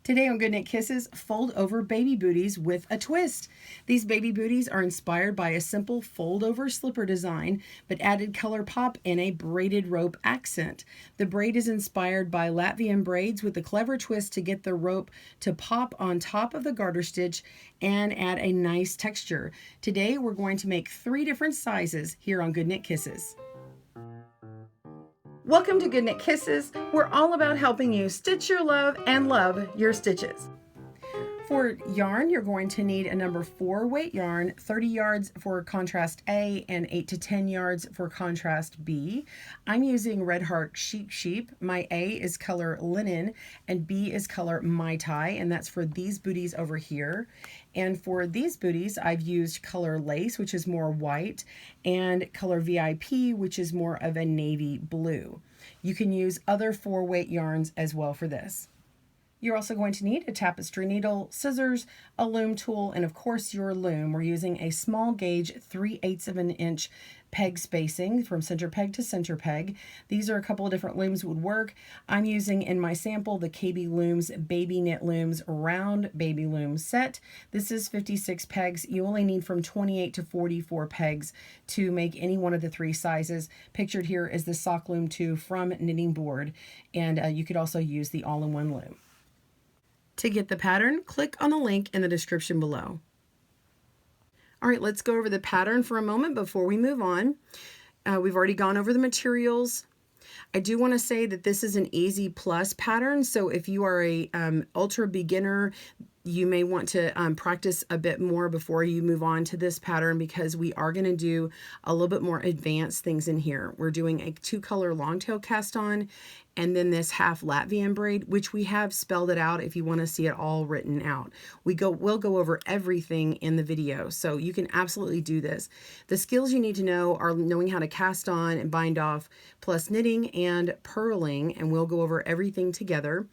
Today on GoodKnit Kisses, fold over baby booties with a twist. These baby booties are inspired by a simple fold over slipper design, but added color pop and a braided rope accent. The braid is inspired by Latvian braids with a clever twist to get the rope to pop on top of the garter stitch and add a nice texture. Today we're going to make 3 different sizes here on GoodKnit Kisses. Welcome to GoodKnit Kisses. We're all about helping you stitch your love and love your stitches. For yarn, you're going to need a number 4 weight yarn, 30 yards for contrast A and 8 to 10 yards for contrast B. I'm using Red Heart Chic Sheep. My A is color Linen and B is color Mai Tai, and that's for these booties over here. And for these booties, I've used color Lace, which is more white, and color VIP, which is more of a navy blue. You can use other 4 weight yarns as well for this. You're also going to need a tapestry needle, scissors, a loom tool, and of course your loom. We're using a small gauge 3/8 of an inch peg spacing from center peg to center peg. These are a couple of different looms would work. I'm using in my sample the KB Looms Baby Knit Looms Round Baby Loom Set. This is 56 pegs. You only need from 28 to 44 pegs to make any one of the 3 sizes. Pictured here is the Sock Loom 2 from Knitting Board, and you could also use the all-in-one loom. To get the pattern, click on the link in the description below. All right, let's go over the pattern for a moment before we move on. We've already gone over the materials. I do want to say that this is an easy plus pattern, so if you are a ultra beginner, you may want to practice a bit more before you move on to this pattern, because we are going to do a little bit more advanced things in here. We're doing a 2-color long tail cast on, and then this Half Latvian Braid, which we have spelled it out if you want to see it all written out. We'll go over everything in the video, so you can absolutely do this. The skills you need to know are knowing how to cast on and bind off, plus knitting and purling, and we'll go over everything together.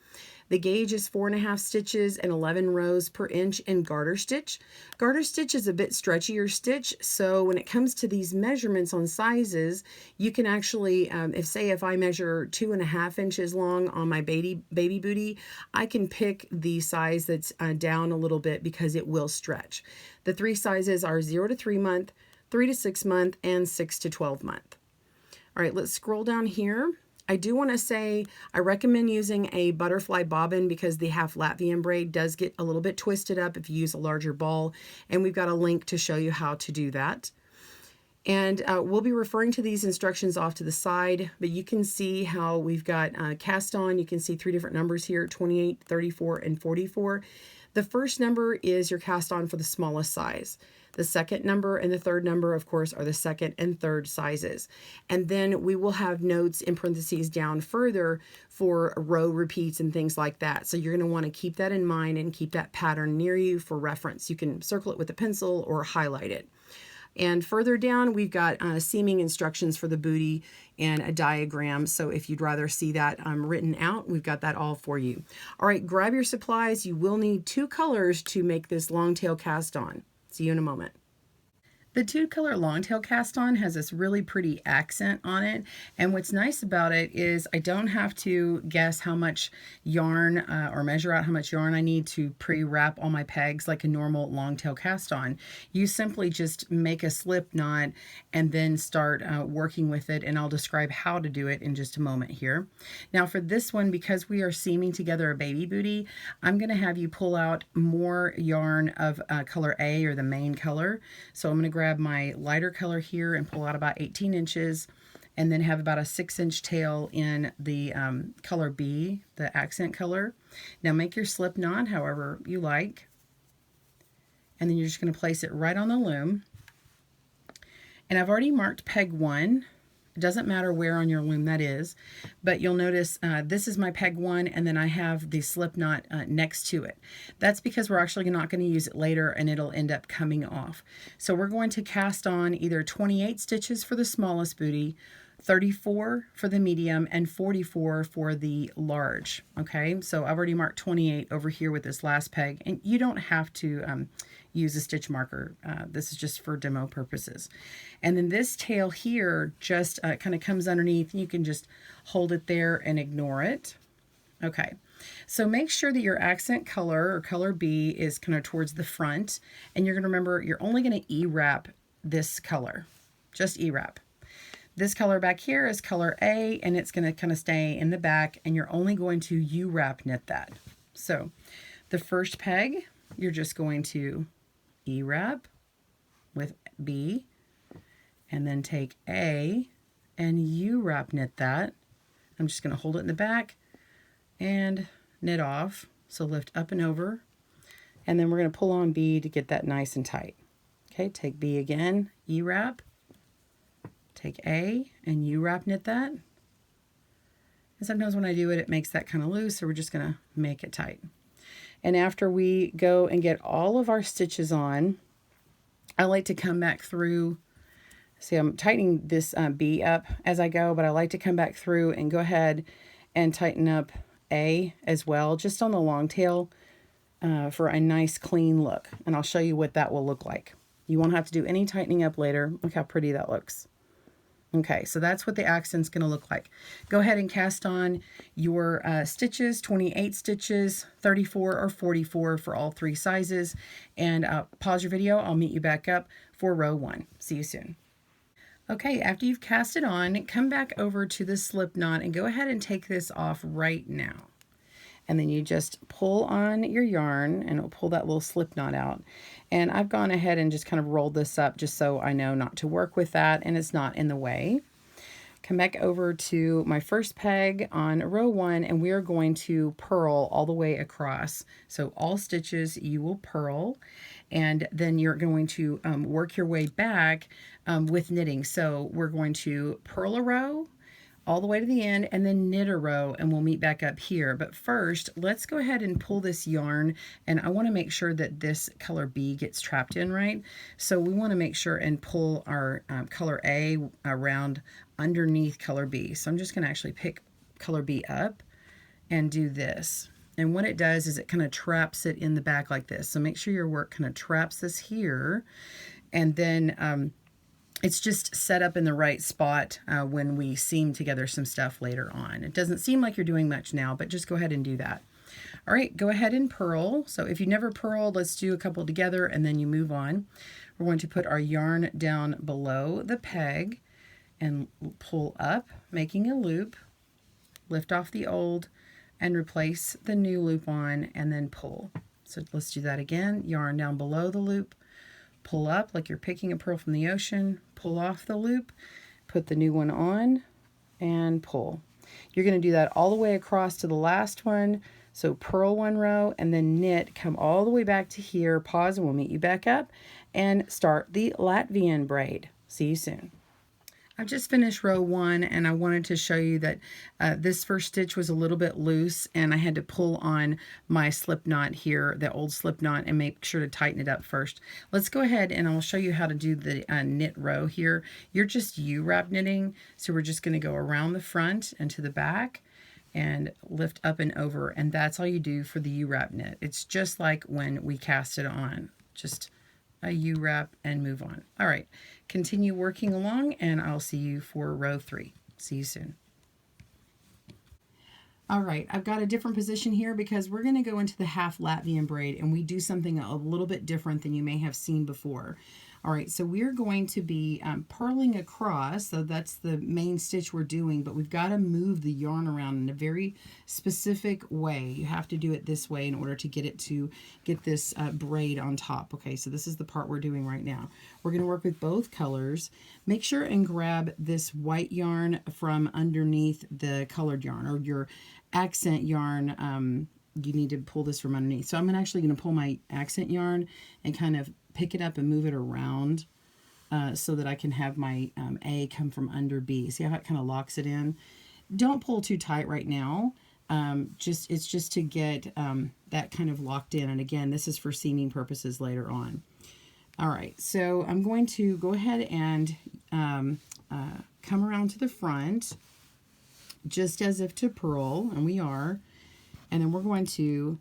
The gauge is 4.5 stitches and 11 rows per inch in garter stitch. Garter stitch is a bit stretchier stitch, so when it comes to these measurements on sizes, you can actually, if I measure 2.5 inches long on my baby booty, I can pick the size that's down a little bit because it will stretch. The 3 sizes are 0 to 3 month, 3 to 6 month, and 6 to 12 month. All right, let's scroll down here. I do want to say I recommend using a butterfly bobbin because the Half Latvian braid does get a little bit twisted up if you use a larger ball, and we've got a link to show you how to do that. And we'll be referring to these instructions off to the side, but you can see how we've got cast on. You can see 3 different numbers here, 28, 34, and 44. The first number is your cast on for the smallest size. The second number and the third number, of course, are the second and third sizes. And then we will have notes in parentheses down further for row repeats and things like that. So you're going to want to keep that in mind and keep that pattern near you for reference. You can circle it with a pencil or highlight it. And further down, we've got seaming instructions for the booty and a diagram. So if you'd rather see that written out, we've got that all for you. All right, grab your supplies. You will need 2 colors to make this long tail cast on. See you in a moment. The 2-color long tail cast on has this really pretty accent on it, and what's nice about it is I don't have to guess how much yarn or measure out how much yarn I need to pre-wrap all my pegs like a normal long tail cast on. You simply just make a slip knot and then start working with it, and I'll describe how to do it in just a moment here. Now for this one, because we are seaming together a baby booty, I'm going to have you pull out more yarn of color A, or the main color. So I'm going to grab my lighter color here and pull out about 18 inches, and then have about a 6-inch tail in the color B, the accent color. Now make your slip knot however you like, and then you're just going to place it right on the loom. And I've already marked peg 1. It doesn't matter where on your loom that is, but you'll notice this is my peg 1, and then I have the slip knot next to it. That's because we're actually not going to use it later and it'll end up coming off. So we're going to cast on either 28 stitches for the smallest booty, 34 for the medium, and 44 for the large. Okay, so I've already marked 28 over here with this last peg, and you don't have to use a stitch marker. This is just for demo purposes. And then this tail here just kind of comes underneath, and you can just hold it there and ignore it. Okay, So make sure that your accent color or color B is kind of towards the front, and you're going to remember you're only going to E-wrap this color, just E-wrap. This color back here is color A, and it's going to kind of stay in the back, and you're only going to U-wrap knit that. So the first peg, you're just going to E-wrap with B, and then take A and U-wrap knit that. I'm just going to hold it in the back and knit off. So lift up and over, and then we're going to pull on B to get that nice and tight. Okay, take B again, E-wrap, take A and U-wrap knit that. And sometimes when I do it, it makes that kind of loose, so we're just going to make it tight. And after we go and get all of our stitches on, I like to come back through. See, I'm tightening this B up as I go, but I like to come back through and go ahead and tighten up A as well, just on the long tail for a nice clean look. And I'll show you what that will look like. You won't have to do any tightening up later. Look how pretty that looks. Okay, so that's what the accent's going to look like. Go ahead and cast on your stitches, 28 stitches, 34 or 44 for all three sizes. And pause your video. I'll meet you back up for row 1. See you soon. Okay, after you've cast it on, come back over to the slip knot and go ahead and take this off right now. And then you just pull on your yarn and it'll pull that little slip knot out. And I've gone ahead and just kind of rolled this up just so I know not to work with that and it's not in the way. Come back over to my first peg on row 1, and we are going to purl all the way across. So all stitches you will purl, and then you're going to work your way back with knitting. So we're going to purl a row all the way to the end and then knit a row, and we'll meet back up here. But first, let's go ahead and pull this yarn, and I want to make sure that this color B gets trapped in right. So we want to make sure and pull our color A around underneath color B. So I'm just going to actually pick color B up and do this. And what it does is it kind of traps it in the back like this. So make sure your work kind of traps this here, and then it's just set up in the right spot when we seam together some stuff later on. It doesn't seem like you're doing much now, but just go ahead and do that. All right, go ahead and purl. So if you never purled, let's do a couple together and then you move on. We're going to put our yarn down below the peg and pull up, making a loop, lift off the old and replace the new loop on, and then pull. So let's do that again. Yarn down below the loop, pull up like you're picking a pearl from the ocean, pull off the loop, put the new one on, and pull. You're going to do that all the way across to the last one. So purl one row and then knit, come all the way back to here, pause, and we'll meet you back up and start the Latvian braid. See you soon. I've just finished row 1, and I wanted to show you that this first stitch was a little bit loose, and I had to pull on my slip knot here, the old slip knot, and make sure to tighten it up first. Let's go ahead and I'll show you how to do the knit row here. You're just U-wrap knitting, so we're just going to go around the front and to the back and lift up and over, and that's all you do for the U-wrap knit. It's just like when we cast it on, just a U-wrap and move on. All right, continue working along, and I'll see you for row 3. See you soon. All right, I've got a different position here because we're going to go into the half Latvian braid, and we do something a little bit different than you may have seen before. All right, so we're going to be purling across, so that's the main stitch we're doing, but we've got to move the yarn around in a very specific way. You have to do it this way in order to get this braid on top. Okay, so this is the part we're doing right now. We're going to work with both colors. Make sure and grab this white yarn from underneath the colored yarn, or your accent yarn. You need to pull this from underneath. So I'm actually going to pull my accent yarn and kind of pick it up and move it around so that I can have my A come from under B. See how it kind of locks it in? Don't pull too tight right now. It's just to get that kind of locked in. And again, this is for seaming purposes later on. All right, so I'm going to go ahead and come around to the front, just as if to purl, and we are. And then we're going to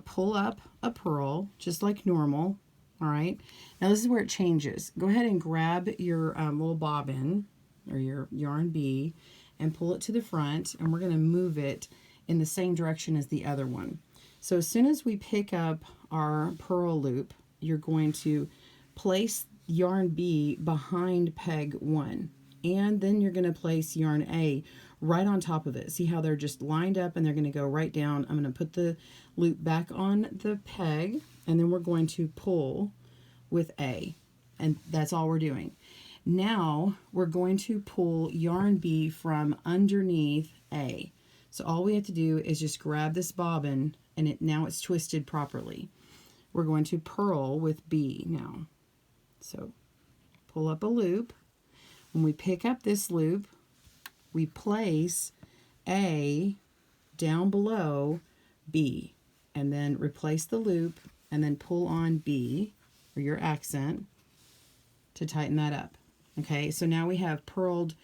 pull up a purl, just like normal. All right, now this is where it changes. Go ahead and grab your little bobbin or your yarn B and pull it to the front, and we're going to move it in the same direction as the other one. So as soon as we pick up our purl loop, you're going to place yarn B behind peg 1, and then you're going to place yarn A right on top of it. See how they're just lined up and they're going to go right down. I'm going to put the loop back on the peg, and then we're going to pull with A, and that's all we're doing. Now we're going to pull yarn B from underneath A. So all we have to do is just grab this bobbin, and now it's twisted properly. We're going to purl with B now. So pull up a loop. When we pick up this loop, we place A down below B, and then replace the loop, and then pull on B, or your accent, to tighten that up. Okay, so now we have purled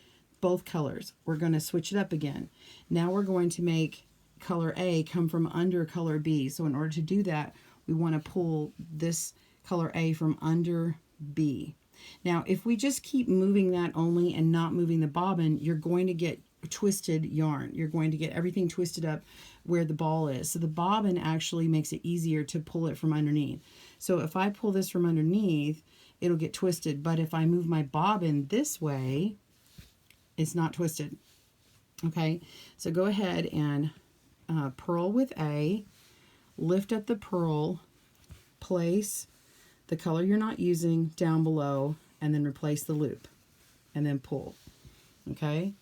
both colors. We're going to switch it up again. Now we're going to make color A come from under color B. So in order to do that, we want to pull this color A from under B. Now, if we just keep moving that only and not moving the bobbin, you're going to get twisted yarn. You're going to get everything twisted up where the ball is. So the bobbin actually makes it easier to pull it from underneath. So if I pull this from underneath, it'll get twisted. But if I move my bobbin this way, it's not twisted. Okay, so go ahead and purl with A, lift up the purl, place the color you're not using down below, and then replace the loop, and then pull. Okay,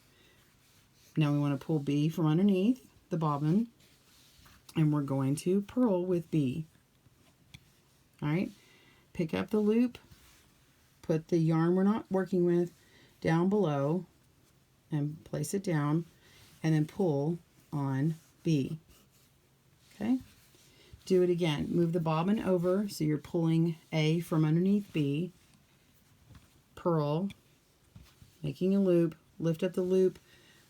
now we want to pull B from underneath the bobbin, and we're going to purl with B. All right, pick up the loop, put the yarn we're not working with down below, and place it down, and then pull on B. Okay, do it again. Move the bobbin over so you're pulling A from underneath B, purl, making a loop, lift up the loop,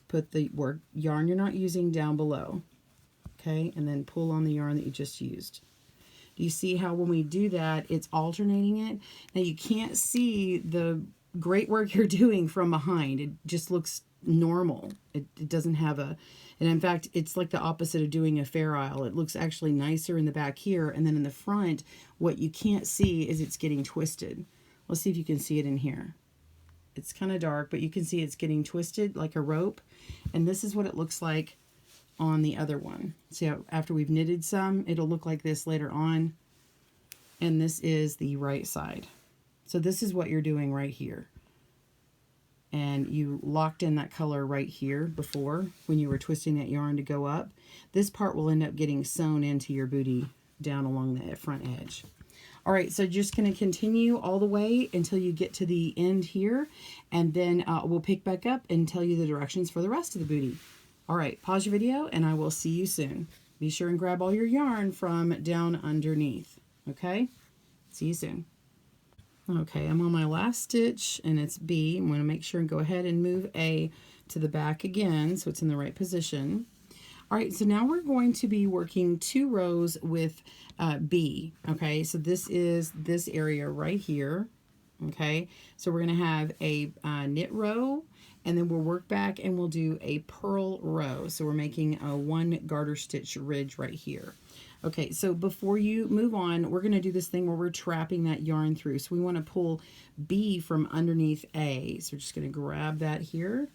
put the yarn you're not using down below. Okay, and then pull on the yarn that you just used. Do you see how when we do that, it's alternating it? Now you can't see the great work you're doing from behind. It just looks normal. It doesn't have a, and in fact, it's like the opposite of doing a fair isle. It looks actually nicer in the back here, and then in the front, what you can't see is it's getting twisted. Let's see if you can see it in here. It's kind of dark, but you can see it's getting twisted like a rope, and this is what it looks like on the other one. See how after we've knitted some, it'll look like this later on, and this is the right side. So this is what you're doing right here. And you locked in that color right here before when you were twisting that yarn to go up. This part will end up getting sewn into your booty down along the front edge. All right, so just going to continue all the way until you get to the end here, and then we'll pick back up and tell you the directions for the rest of the booty. All right, pause your video and I will see you soon. Be sure and grab all your yarn from down underneath, okay? See you soon. Okay, I'm on my last stitch and it's B. I'm going to make sure and go ahead and move A to the back again so it's in the right position. All right, so now we're going to be working 2 rows with B. Okay, so this is this area right here. Okay, so we're going to have a knit row, and then we'll work back and we'll do a purl row. So we're making a 1 garter stitch ridge right here. Okay, so before you move on, we're going to do this thing where we're trapping that yarn through. So we want to pull B from underneath A. So we're just going to grab that here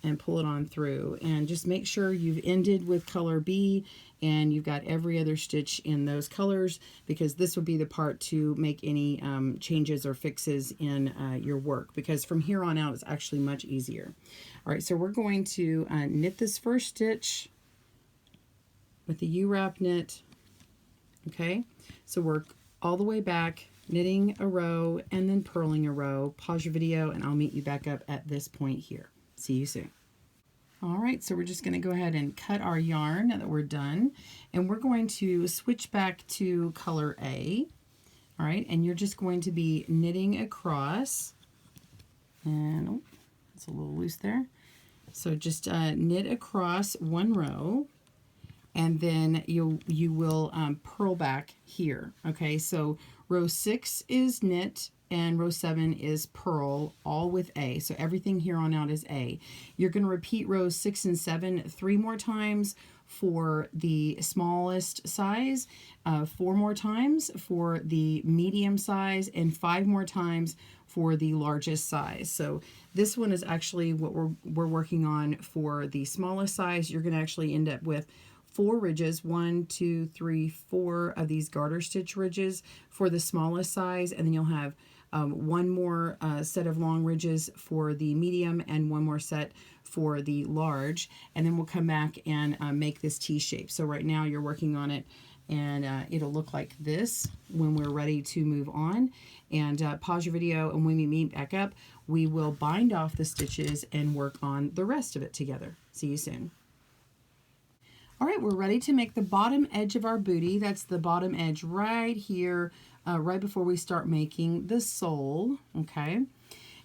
and pull it on through. And just make sure you've ended with color B and you've got every other stitch in those colors, because this would be the part to make any changes or fixes in your work, because from here on out it's actually much easier. All right, so we're going to knit this first stitch with the U-wrap knit. Okay, so work all the way back, knitting a row and then purling a row. Pause your video and I'll meet you back up at this point here. See you soon. All right, so we're just going to go ahead and cut our yarn now that we're done, and we're going to switch back to color A. All right, and you're just going to be knitting across, and oh, it's a little loose there. So just knit across 1 row, and then you will purl back here. Okay, so row 6 is knit and row 7 is purl, all with A. So everything here on out is A. You're going to repeat rows 6 and 7 3 more times for the smallest size, 4 more times for the medium size, and 5 more times for the largest size. So this one is actually what we're working on for the smallest size. You're going to actually end up with 4 ridges, 1, 2, 3, 4 of these garter stitch ridges for the smallest size, and then you'll have one more set of long ridges for the medium and one more set for the large, and then we'll come back and make this T shape. So right now you're working on it, and it'll look like this when we're ready to move on. And pause your video, and when we meet back up, we will bind off the stitches and work on the rest of it together. See you soon. All right, we're ready to make the bottom edge of our booty. That's the bottom edge right here, right before we start making the sole, okay?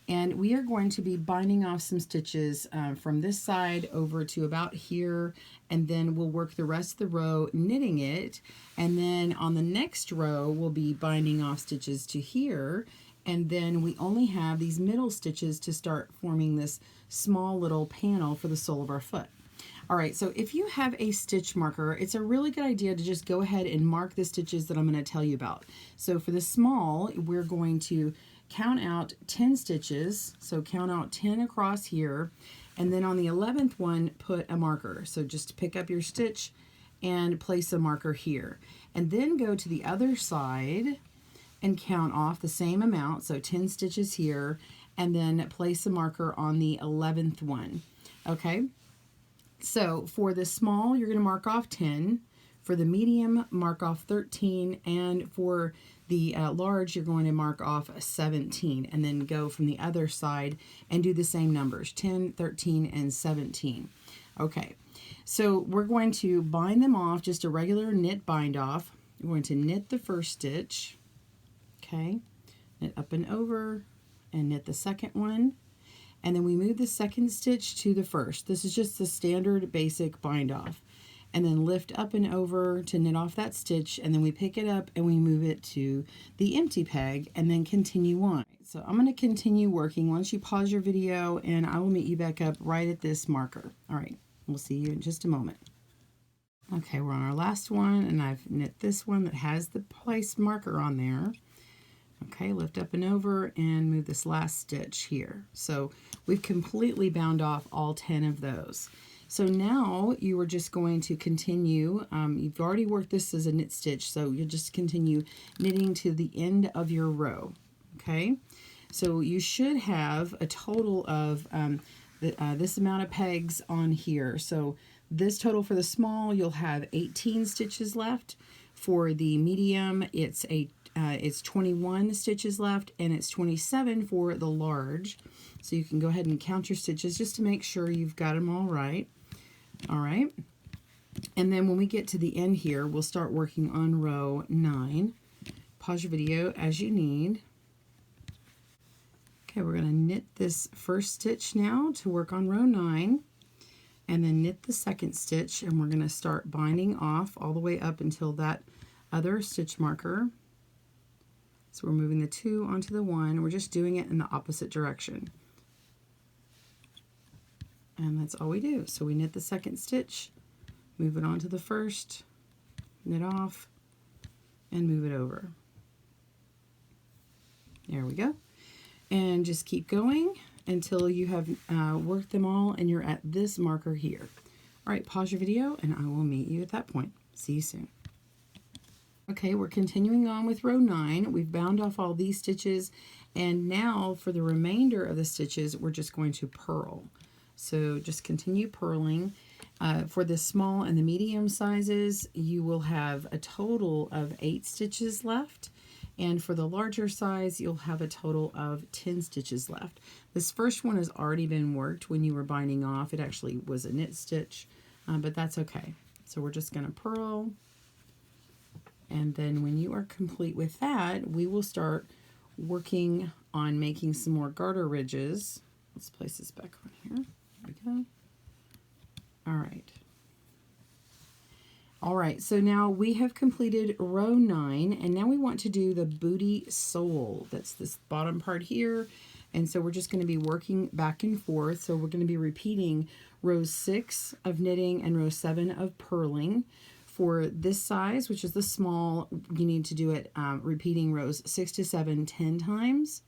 And we are going to be binding off some stitches from this side over to about here, and then we'll work the rest of the row knitting it, and then on the next row we'll be binding off stitches to here, and then we only have these middle stitches to start forming this small little panel for the sole of our foot. All right, so if you have a stitch marker, it's a really good idea to just go ahead and mark the stitches that I'm going to tell you about. So for the small, we're going to count out 10 stitches, so count out 10 across here, and then on the 11th one, put a marker. So just pick up your stitch and place a marker here. And then go to the other side and count off the same amount, so 10 stitches here, and then place a marker on the 11th one, okay? So for the small, you're going to mark off 10. For the medium, mark off 13. And for the large, you're going to mark off 17. And then go from the other side and do the same numbers, 10, 13, and 17. Okay, so we're going to bind them off, just a regular knit bind off. We're going to knit the first stitch, okay, knit up and over, and knit the second one. And then we move the second stitch to the first. This is just the standard basic bind off. And then lift up and over to knit off that stitch, and then we pick it up and we move it to the empty peg and then continue on. So I'm going to continue working once you pause your video, and I will meet you back up right at this marker. All right, we'll see you in just a moment. Okay, we're on our last one, and I've knit this one that has the place marker on there. Okay, lift up and over and move this last stitch here. So we've completely bound off all 10 of those. So now you are just going to continue, you've already worked this as a knit stitch, so you'll just continue knitting to the end of your row, okay? So you should have a total of this amount of pegs on here. So this total for the small, you'll have 18 stitches left. For the medium, it's 21 stitches left, and it's 27 for the large. So you can go ahead and count your stitches just to make sure you've got them all right. All right. And then when we get to the end here, we'll start working on row 9. Pause your video as you need. Okay, we're going to knit this first stitch now to work on row 9, and then knit the second stitch, and we're going to start binding off all the way up until that other stitch marker. So we're moving the 2 onto the 1. We're just doing it in the opposite direction. And that's all we do. So we knit the second stitch, move it onto the first, knit off, and move it over. There we go. And just keep going until you have worked them all and you're at this marker here. All right, pause your video and I will meet you at that point. See you soon. Okay, we're continuing on with row 9. We've bound off all these stitches, and now for the remainder of the stitches, we're just going to purl. So just continue purling. For the small and the medium sizes, you will have a total of 8 stitches left. And for the larger size, you'll have a total of 10 stitches left. This first one has already been worked when you were binding off. It actually was a knit stitch, but that's okay. So we're just going to purl. And then when you are complete with that, we will start working on making some more garter ridges. Let's place this back on here. There we go. All right. All right, so now we have completed row 9, and now we want to do the booty sole. That's this bottom part here, And so we're just going to be working back and forth. So we're going to be repeating row 6 of knitting and row 7 of purling. For this size, which is the small, you need to do it repeating rows 6 to 7 10 times.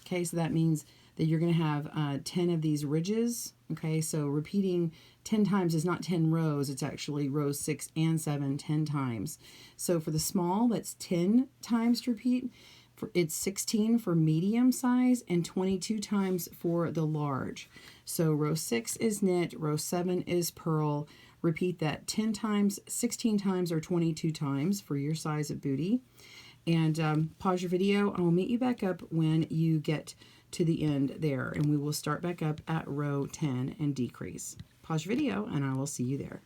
Okay, so that means that you're going to have 10 of these ridges. Okay, so repeating 10 times is not 10 rows, it's actually rows 6 and 7 10 times. So for the small, that's 10 times to repeat. It's 16 for medium size and 22 times for the large. So row 6 is knit, row 7 is purl. Repeat that 10 times, 16 times, or 22 times for your size of booty. And pause your video. I will meet you back up when you get to the end there, and we will start back up at row 10 and decrease. Pause your video, and I will see you there.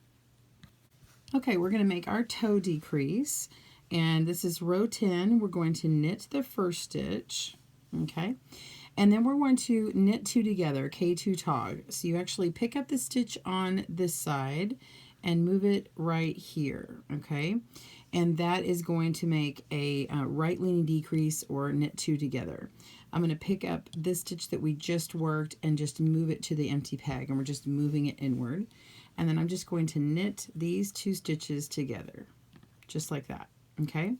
Okay, we're going to make our toe decrease. And this is row 10. We're going to knit the first stitch, okay? And then we're going to knit 2 together, K2 tog. So you actually pick up the stitch on this side and move it right here, okay? And that is going to make a right leaning decrease or knit 2 together. I'm going to pick up this stitch that we just worked and just move it to the empty peg, and we're just moving it inward. And then I'm just going to knit these 2 stitches together, just like that. Okay,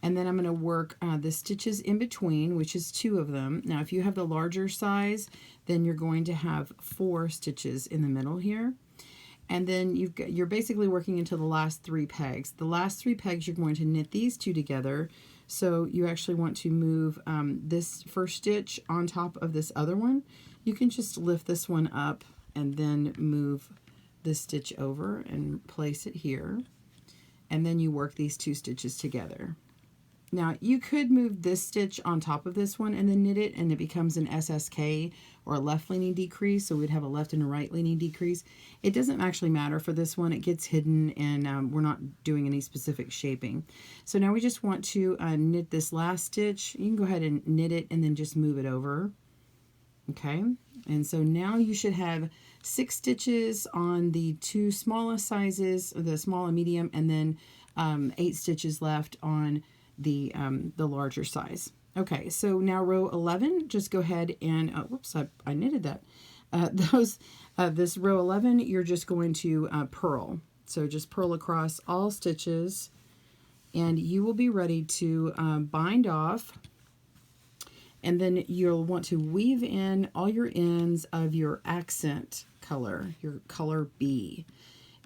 and then I'm going to work the stitches in between, which is 2 of them. Now, if you have the larger size, then you're going to have 4 stitches in the middle here. And then you're basically working until the last 3 pegs. The last 3 pegs, you're going to knit these 2 together. So you actually want to move this first stitch on top of this other one. You can just lift this one up and then move this stitch over and place it here. And then you work these 2 stitches together. Now you could move this stitch on top of this one and then knit it, and it becomes an SSK or a left leaning decrease, so we'd have a left and a right leaning decrease. It doesn't actually matter for this one, it gets hidden, and we're not doing any specific shaping. So now we just want to knit this last stitch. You can go ahead and knit it and then just move it over. Okay, and so now you should have 6 stitches on the 2 smallest sizes, the small and medium, and then 8 stitches left on the larger size. Okay, so now row 11, just go ahead and, whoops, I knitted that. This row 11, you're just going to purl. So just purl across all stitches, and you will be ready to bind off. And then you'll want to weave in all your ends of your accent color, your color B.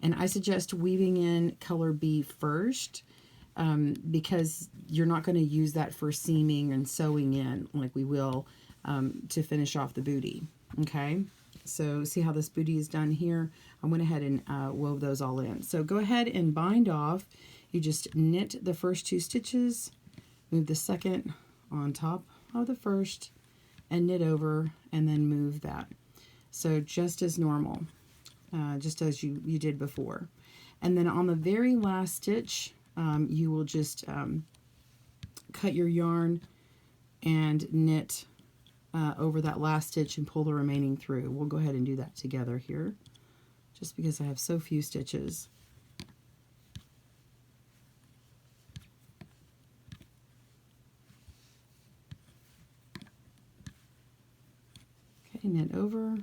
And I suggest weaving in color B first because you're not going to use that for seaming and sewing in like we will to finish off the booty. Okay, so see how this booty is done here? I went ahead and wove those all in. So go ahead and bind off. You just knit the first 2 stitches, move the second on top of the first, and knit over, and then move that. So just as normal, just as you did before. And then on the very last stitch, you will just cut your yarn and knit over that last stitch and pull the remaining through. We'll go ahead and do that together here, just because I have so few stitches. Knit over.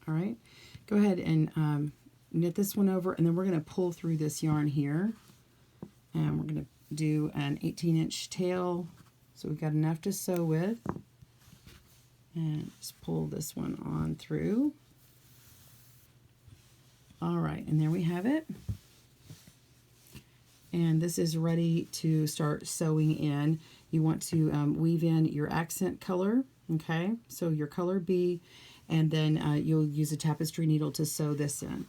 All right, go ahead and knit this one over, and then we're going to pull through this yarn here, and we're going to do an 18-inch tail, so we've got enough to sew with, and just pull this one on through. All right, and there we have it, and this is ready to start sewing in. You want to weave in your accent color. Okay, so your color B, and then you'll use a tapestry needle to sew this in.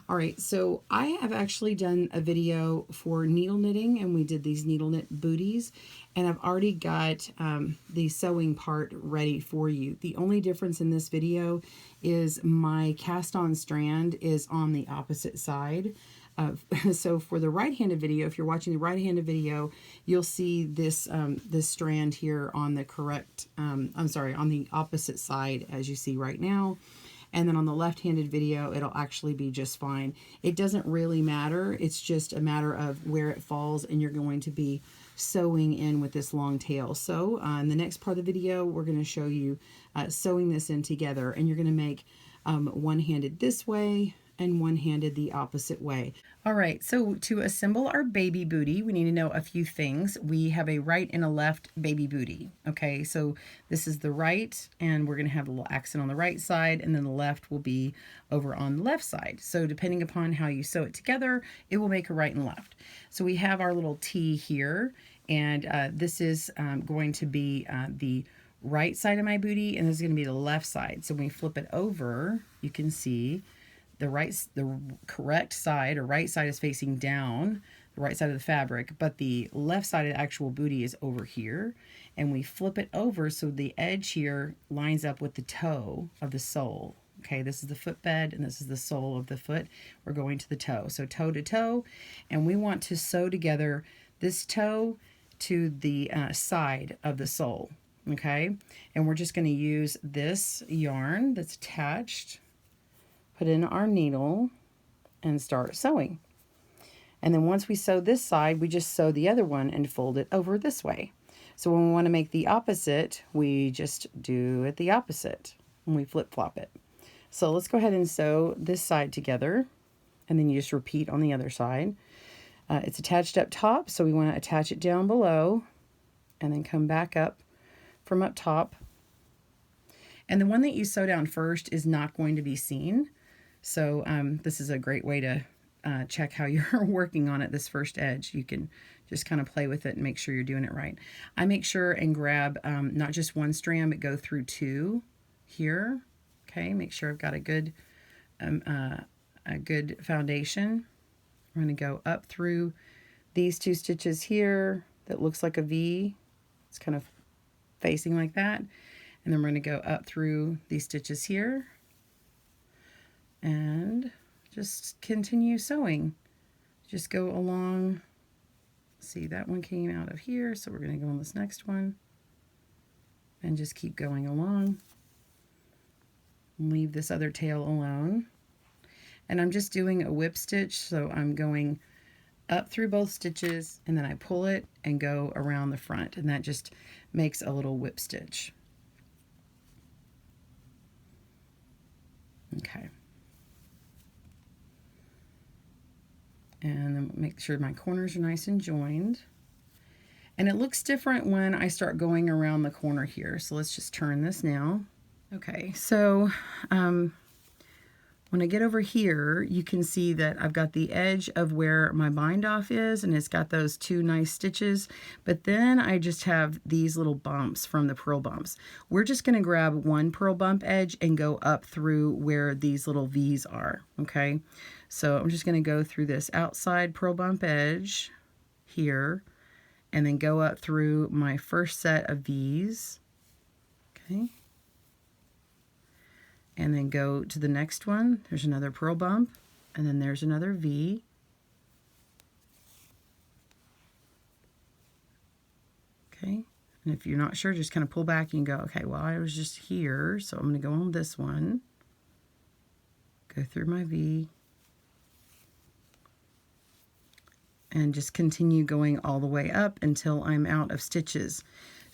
All right, so I have actually done a video for needle knitting, and we did these needle knit booties, and I've already got the sewing part ready for you. The only difference in this video is my cast on strand is on the opposite side. So for the right-handed video, if you're watching the right-handed video, you'll see this this strand here on the correct, on the opposite side as you see right now. and then on the left-handed video, it'll actually be just fine. It doesn't really matter. It's just a matter of where it falls, and you're going to be sewing in with this long tail. So in the next part of the video, we're going to show you sewing this in together, and you're going to make one-handed this way and one-handed the opposite way. All right, so to assemble our baby booty, we need to know a few things. We have a right and a left baby booty. Okay, so this is the right, and we're going to have a little accent on the right side, and then the left will be over on the left side. So depending upon how you sew it together, it will make a right and left. So we have our little T here, and this is going to be the right side of my booty, and this is going to be the left side. So when we flip it over, you can see the correct side, or right side, is facing down, the right side of the fabric, but the left side of the actual booty is over here. And we flip it over so the edge here lines up with the toe of the sole. Okay, this is the footbed, and this is the sole of the foot. We're going to the toe, so toe to toe, and we want to sew together this toe to the side of the sole. Okay, and we're just going to use this yarn that's attached, put in our needle, and start sewing. And then once we sew this side, we just sew the other one and fold it over this way. So when we want to make the opposite, we just do it the opposite, and we flip-flop it. So let's go ahead and sew this side together, and then you just repeat on the other side. It's attached up top, so we want to attach it down below, and then come back up from up top. And the one that you sew down first is not going to be seen. So this is a great way to check how you're working on it, this first edge. You can just kind of play with it and make sure you're doing it right. I make sure and grab not just one strand, but go through two here. Okay, make sure I've got a good foundation. I'm going to go up through these two stitches here that looks like a V. It's kind of facing like that. And then we're going to go up through these stitches here and just continue sewing. Just go along. See, that one came out of here, so we're going to go on this next one and just keep going along. Leave this other tail alone. And I'm just doing a whip stitch, so I'm going up through both stitches, and then I pull it and go around the front, and that just makes a little whip stitch. Okay. And then make sure my corners are nice and joined. And it looks different when I start going around the corner here. So let's just turn this now. Okay, so when I get over here, you can see that I've got the edge of where my bind off is, and it's got those two nice stitches, but then I just have these little bumps from the purl bumps. We're just going to grab one purl bump edge and go up through where these little V's are, okay? So I'm just going to go through this outside purl bump edge here, and then go up through my first set of V's, okay? And then go to the next one. There's another purl bump, and then there's another V. Okay, and if you're not sure, just kind of pull back and go, okay, well, I was just here, so I'm going to go on this one, go through my V, and just continue going all the way up until I'm out of stitches.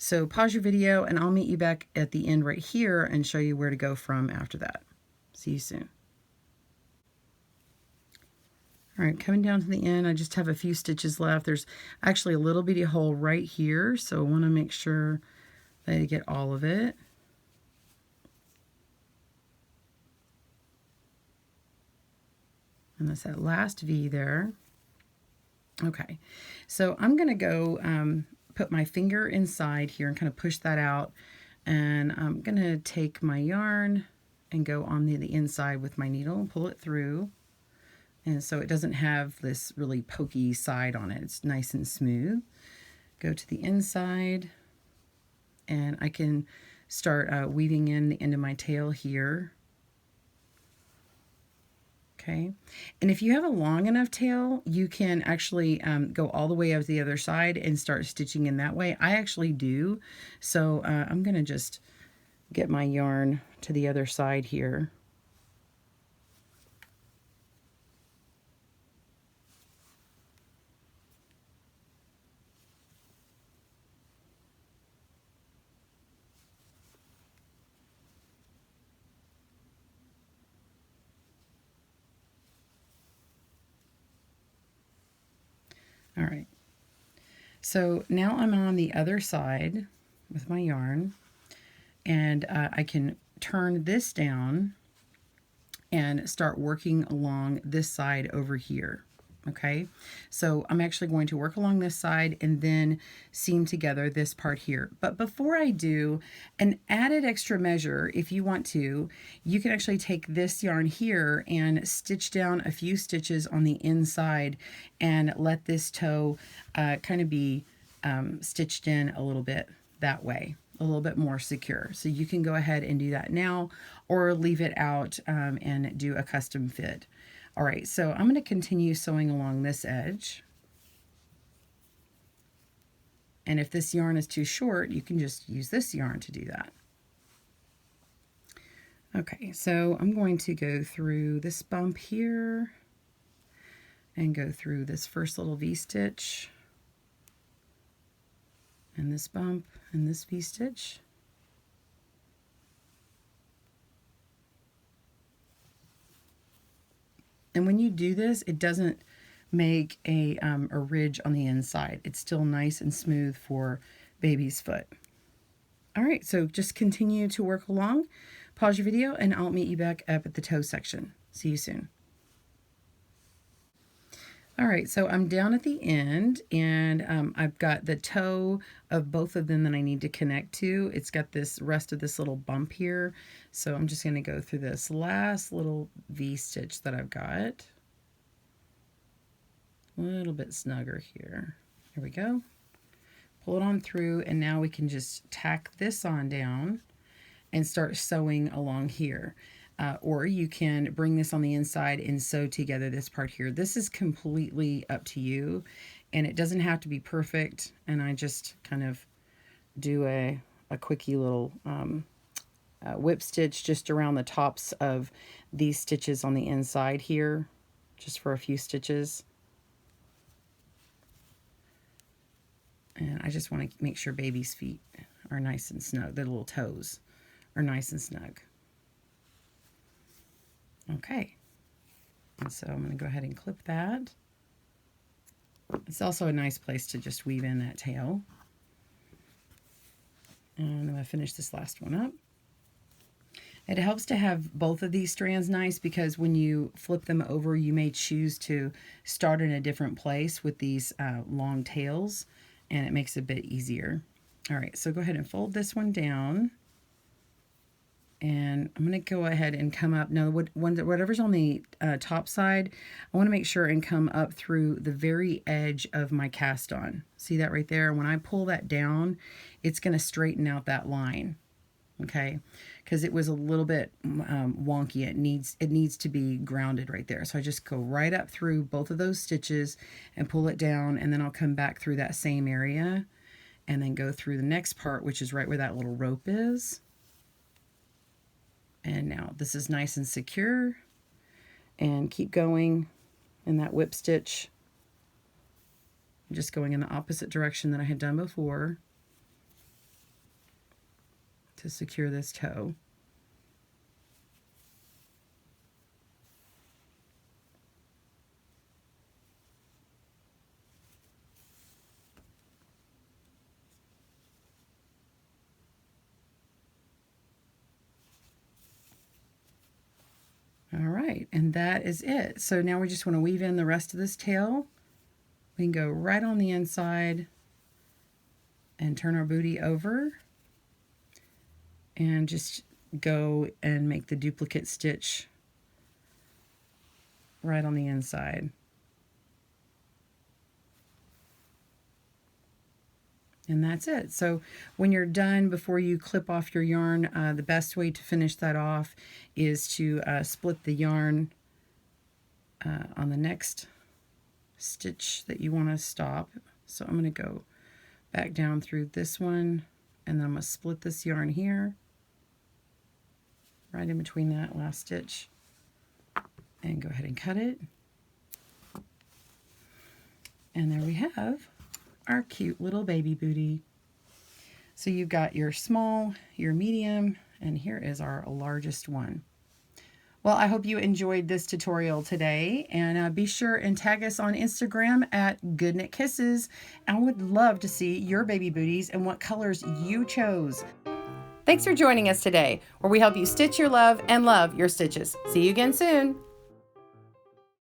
So pause your video, and I'll meet you back at the end right here and show you where to go from after that. See you soon. All right, coming down to the end, I just have a few stitches left. There's actually a little bitty hole right here, so I want to make sure that I get all of it. And that's that last V there. Okay, so I'm going to go put my finger inside here and kind of push that out, and I'm going to take my yarn and go on the inside with my needle and pull it through, and so it doesn't have this really pokey side on it. It's nice and smooth. Go to the inside, and I can start weaving in the end of my tail here. Okay, and if you have a long enough tail, you can actually go all the way up to the other side and start stitching in that way. I actually do, so I'm going to just get my yarn to the other side here All right. So now I'm on the other side with my yarn, and I can turn this down and start working along this side over here. Okay, so I'm actually going to work along this side and then seam together this part here. But before I do, an added extra measure, if you want to, you can actually take this yarn here and stitch down a few stitches on the inside and let this toe kind of be stitched in a little bit that way, a little bit more secure. So you can go ahead and do that now, or leave it out and do a custom fit. All right, so I'm going to continue sewing along this edge. And if this yarn is too short, you can just use this yarn to do that. Okay, so I'm going to go through this bump here and go through this first little V-stitch and this bump and this V-stitch. And when you do this, it doesn't make a ridge on the inside. It's still nice and smooth for baby's foot. All right, so just continue to work along. Pause your video and I'll meet you back up at the toe section. See you soon. All right, so I'm down at the end, and I've got the toe of both of them that I need to connect to. It's got this rest of this little bump here. So I'm just going to go through this last little V-stitch that I've got. A little bit snugger here. Here we go. Pull it on through, and now we can just tack this on down and start sewing along here. Or you can bring this on the inside and sew together this part here. This is completely up to you, and it doesn't have to be perfect. And I just kind of do a quickie little whip stitch just around the tops of these stitches on the inside here, just for a few stitches. And I just want to make sure baby's feet are nice and snug. The little toes are nice and snug. Okay, and so I'm going to go ahead and clip that. It's also a nice place to just weave in that tail. And I'm going to finish this last one up. It helps to have both of these strands nice, because when you flip them over, you may choose to start in a different place with these long tails, and it makes it a bit easier. All right, so go ahead and fold this one down. And I'm going to go ahead and come up. Now, whatever's on the top side, I want to make sure and come up through the very edge of my cast on. See that right there? When I pull that down, it's going to straighten out that line. Okay, because it was a little bit wonky. It needs to be grounded right there. So I just go right up through both of those stitches and pull it down, and then I'll come back through that same area and then go through the next part, which is right where that little rope is. And now this is nice and secure, and keep going in that whip stitch. I'm just going in the opposite direction that I had done before to secure this toe. All right, and that is it. So now we just want to weave in the rest of this tail. We can go right on the inside and turn our booty over and just go and make the duplicate stitch right on the inside. And that's it. So when you're done, before you clip off your yarn, the best way to finish that off is to split the yarn on the next stitch that you want to stop. So I'm going to go back down through this one, and then I'm going to split this yarn here, right in between that last stitch, and go ahead and cut it. And there we have our cute little baby booty. So you've got your small, your medium, and here is our largest one. Well, I hope you enjoyed this tutorial today, and be sure and tag us on Instagram at GoodKnitKisses. I would love to see your baby booties and what colors you chose. Thanks for joining us today, where we help you stitch your love and love your stitches. See you again soon.